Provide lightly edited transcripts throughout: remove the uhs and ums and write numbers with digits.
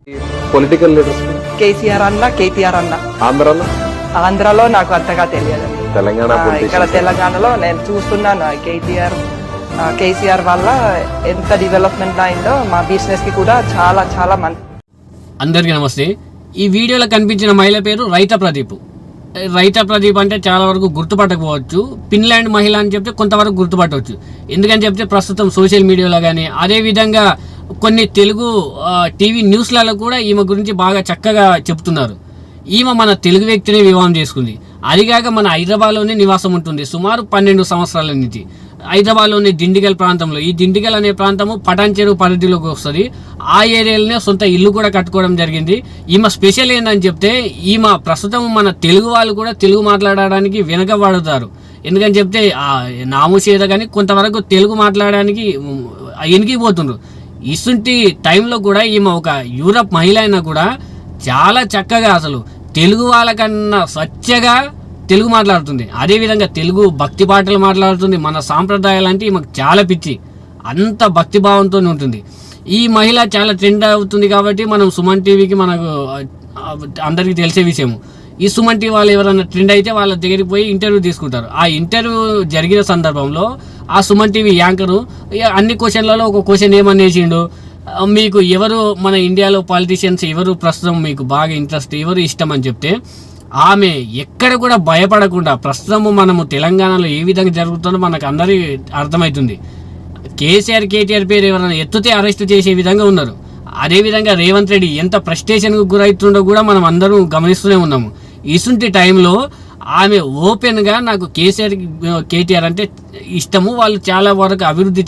Political leaders KCR అన్న, కేటీఆర్ అన్న. ఆంధ్రాలో నాకు అంతగా తెలియదు. తెలంగాణ ఇక్కడ తెలంగాణలో నేను చూస్తున్నాను కేసీఆర్ వల్ల ఎంత డెవలప్మెంట్ అయిందో మా బిజినెస్ కి కూడా చాలా చాలా మంది. అందరికీ నమస్తే. ఈ వీడియోలో కనిపించిన మహిళ పేరు రైత ప్రదీప్. రైత ప్రదీప్ అంటే చాలా వరకు గుర్తుపట్టకపోవచ్చు. ఫిన్లాండ్ మహిళ అని చెప్తే కొంతవరకు గుర్తుపట్టవచ్చు. ఎందుకని చెప్తే ప్రస్తుతం సోషల్ మీడియాలో కానీ అదేవిధంగా కొన్ని తెలుగు టీవీ న్యూస్లలో కూడా ఈమె గురించి బాగా చక్కగా చెప్తున్నారు. ఈమె మన తెలుగు వ్యక్తిని వివాహం చేసుకుంది. అదిగాక మన హైదరాబాద్లోనే నివాసం ఉంటుంది సుమారు 12 సంవత్సరాల నుంచి. హైదరాబాద్లోని దిండిగల్ ప్రాంతంలో, ఈ దిండిగల్ అనే ప్రాంతము పటాన్ చెరువు పరిధిలోకి వస్తుంది. ఆ ఏరియాలోనే సొంత ఇల్లు కూడా కట్టుకోవడం జరిగింది. ఈమె స్పెషల్ ఏంటని చెప్తే ఈమె ప్రస్తుతం మన తెలుగు వాళ్ళు కూడా తెలుగు మాట్లాడడానికి వెనకబడతారు. ఎందుకని చెప్తే నామోషేద కానీ కొంతవరకు తెలుగు మాట్లాడడానికి వెనకిపోతుండ్రు. ఇసుంటి టైంలో కూడా ఈమె ఒక యూరప్ మహిళ అయినా కూడా చాలా చక్కగా అసలు తెలుగు వాళ్ళకన్నా స్వచ్ఛగా తెలుగు మాట్లాడుతుంది. అదేవిధంగా తెలుగు భక్తి పాటలు మాట్లాడుతుంది. మన సాంప్రదాయాలు అంటే ఈమెకు చాలా పిచ్చి, అంత భక్తి భావంతో ఉంటుంది. ఈ మహిళ చాలా ట్రెండ్ అవుతుంది కాబట్టి మనం సుమన్ టీవీకి మనకు అందరికీ తెలిసే విషయము. ఈ సుమన్ టీవీ వాళ్ళు ఎవరైనా ట్రెండ్ అయితే వాళ్ళ దగ్గరికి పోయి ఇంటర్వ్యూ తీసుకుంటారు. ఆ ఇంటర్వ్యూ జరిగిన సందర్భంలో ఆ సుమన్ టీవీ యాంకరు అన్ని క్వశ్చన్లలో ఒక క్వశ్చన్ ఏమనేసిండు, మీకు ఎవరు మన ఇండియాలో పాలిటీషియన్స్ ఎవరు ప్రస్తుతం మీకు బాగా ఇంట్రెస్ట్, ఎవరు ఇష్టం అని చెప్తే ఆమె ఎక్కడ కూడా భయపడకుండా ప్రస్తుతము మనము తెలంగాణలో ఏ విధంగా జరుగుతుందో మనకు అందరికీ అర్థమవుతుంది. కేసీఆర్ కేటీఆర్ పేరు ఎవరైనా ఎత్తుతే అరెస్ట్ చేసే విధంగా ఉన్నారు. అదేవిధంగా రేవంత్ రెడ్డి ఎంత ఫ్రస్ట్రేషన్కు గురవుతుండో కూడా మనం అందరం గమనిస్తూనే ఉన్నాము. ఇసుంటి టైంలో ఆమె ఓపెన్గా నాకు కేటీఆర్ అంటే ఇష్టము, వాళ్ళు చాలా వరకు అభివృద్ధి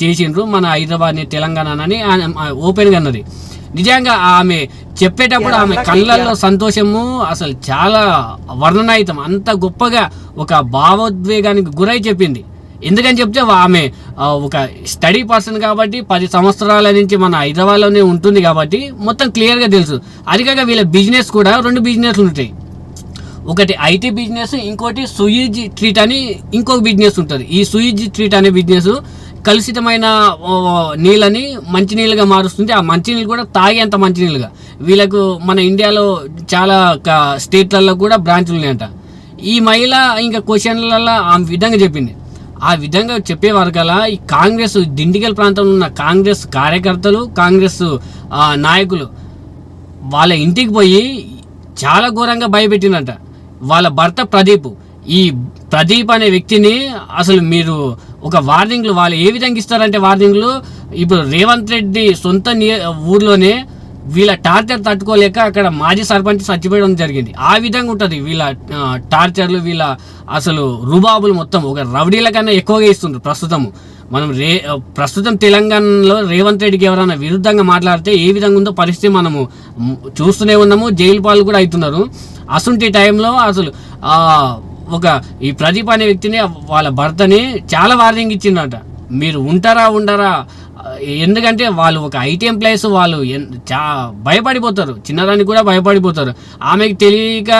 చేసిండ్రు మన హైదరాబాద్ని తెలంగాణని ఓపెన్గా అన్నది. నిజంగా ఆమె చెప్పేటప్పుడు ఆమె కళ్ళల్లో సంతోషము అసలు చాలా వర్ణనాయుతం, అంత గొప్పగా ఒక భావోద్వేగానికి గురై చెప్పింది. ఎందుకని చెప్తే ఆమె ఒక స్టడీ పర్సన్ కాబట్టి 10 సంవత్సరాల నుంచి మన హైదరాబాద్లోనే ఉంటుంది కాబట్టి మొత్తం క్లియర్గా తెలుసు. అది కాక వీళ్ళ బిజినెస్ కూడా 2 బిజినెస్లు ఉంటాయి. ఒకటి ఐటీ బిజినెస్, ఇంకోటి సుయిజ్ ట్రీట్ అని ఇంకొక బిజినెస్ ఉంటుంది. ఈ సుయిజ్ ట్రీట్ అనే బిజినెస్ కలుషితమైన నీళ్ళని మంచినీళ్ళుగా మారుస్తుంది. ఆ మంచినీళ్ళు కూడా తాగేంత మంచినీళ్ళుగా. వీళ్ళకు మన ఇండియాలో చాలా స్టేట్లలో కూడా బ్రాంచ్లు ఉన్నాయంట. ఈ మహిళ ఇంకా క్వశ్చన్లలో ఆ విధంగా చెప్పింది. ఆ విధంగా చెప్పే వరకలా ఈ కాంగ్రెస్ దిండిగల్ ప్రాంతంలో ఉన్న కాంగ్రెస్ కార్యకర్తలు, కాంగ్రెస్ నాయకులు వాళ్ళ ఇంటికి పోయి చాలా ఘోరంగా భయపెట్టిందంట. వాళ్ళ భర్త ప్రదీప్, ఈ ప్రదీప్ అనే వ్యక్తిని అసలు మీరు ఒక వార్నింగ్లు వాళ్ళు ఏ విధంగా ఇస్తారంటే వార్నింగ్లు, ఇప్పుడు రేవంత్ రెడ్డి సొంత ఊర్లోనే వీళ్ళ టార్చర్ తట్టుకోలేక అక్కడ మాజీ సర్పంచ్ చచ్చిపోయడం జరిగింది. ఆ విధంగా ఉంటుంది వీళ్ళ టార్చర్లు, వీళ్ళ అసలు రుబాబులు మొత్తం ఒక రౌడీల కన్నా ఎక్కువగా ఇస్తుండ్రు. మనం ప్రస్తుతం తెలంగాణలో రేవంత్ రెడ్డికి ఎవరైనా విరుద్ధంగా మాట్లాడితే ఏ విధంగా ఉందో పరిస్థితి మనము చూస్తూనే ఉన్నాము. జైలు పాలు కూడా అవుతున్నారు. అసంటి టైంలో అసలు ఈ ప్రదీప్ అనే వ్యక్తిని వాళ్ళ భర్తని చాలా వార్నింగ్ ఇచ్చిందట, మీరు ఉంటారా ఉండరా. ఎందుకంటే వాళ్ళు ఒక ఐటీ ఎంప్లాయీస్, వాళ్ళు భయపడిపోతారు, చిన్నదానికి కూడా భయపడిపోతారు. ఆమెకి తెలియక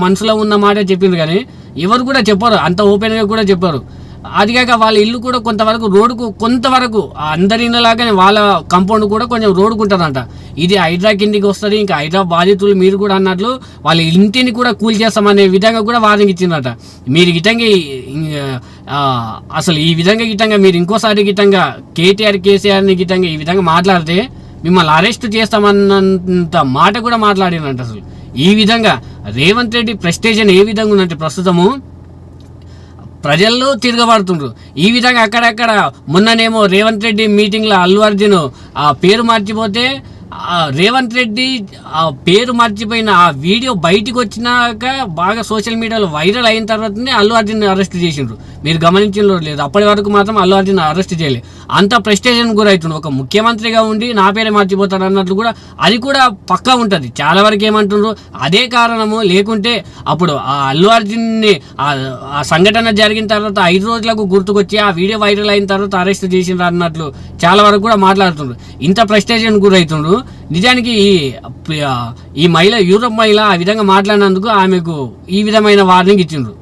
మనసులో ఉన్న మాట చెప్పింది కానీ ఎవరు కూడా చెప్పారు, అంత ఓపెన్గా కూడా చెప్పారు. అదిగాక వాళ్ళ ఇల్లు కూడా కొంతవరకు అందరి ఇళ్ళలాగానే వాళ్ళ కాంపౌండ్ కూడా కొంచెం రోడ్డుకుంటుందంట. ఇది హైడ్రా కిందికి వస్తుంది. ఇంకా హైడ్రా బాధితులు మీరు కూడా అన్నట్లు వాళ్ళ ఇంటిని కూడా కూల్చేస్తామనే విధంగా కూడా వార్నింగ్ ఇచ్చిందట. మీరు గిట్టంగా అసలు ఈ విధంగా మీరు ఇంకోసారి గిట్టంగా కేసీఆర్ని గిట్టంగా ఈ విధంగా మాట్లాడితే మిమ్మల్ని అరెస్ట్ చేస్తామన్నంత మాట కూడా మాట్లాడినంట. అసలు ఈ విధంగా రేవంత్ రెడ్డి ప్రెస్టేషన్ ఏ విధంగా ఉందంటే ప్రస్తుతము ప్రజల్లో తిరగబడుతుండ్రు. ఈ విధంగా అక్కడక్కడ మొన్ననేమో రేవంత్ రెడ్డి మీటింగ్లో అల్లు అర్జున్ ఆ పేరు మార్చిపోతే రేవంత్ రెడ్డి ఆ పేరు మర్చిపోయిన ఆ వీడియో బయటికి వచ్చినాక బాగా సోషల్ మీడియాలో వైరల్ అయిన తర్వాతనే అల్లు అర్జున్ అరెస్ట్ చేసిండ్రు. మీరు గమనించలో లేదు, అప్పటి వరకు మాత్రం అల్లు అర్జున్ అరెస్ట్ చేయలేదు. అంత ప్రెస్టేషన్ గురవుతుంది. ఒక ముఖ్యమంత్రిగా ఉండి నా పేరే మర్చిపోతాడు అన్నట్లు కూడా అది కూడా పక్కా ఉంటుంది. చాలా వరకు ఏమంటుండ్రు అదే కారణము, లేకుంటే అప్పుడు ఆ అల్లు అర్జున్ని ఆ సంఘటన జరిగిన తర్వాత 5 రోజులకు గుర్తుకొచ్చి ఆ వీడియో వైరల్ అయిన తర్వాత అరెస్ట్ చేసిండ్రు అన్నట్లు చాలా వరకు కూడా మాట్లాడుతుండ్రు. ఇంత ప్రెస్టేషన్ గురవుతుండ్రు. నిజానికి ఈ మహిళ యూరప్ మహిళ ఆ విధంగా మాట్లాడినందుకు ఆమెకు ఈ విధమైన వార్నింగ్ ఇచ్చిండ్రు.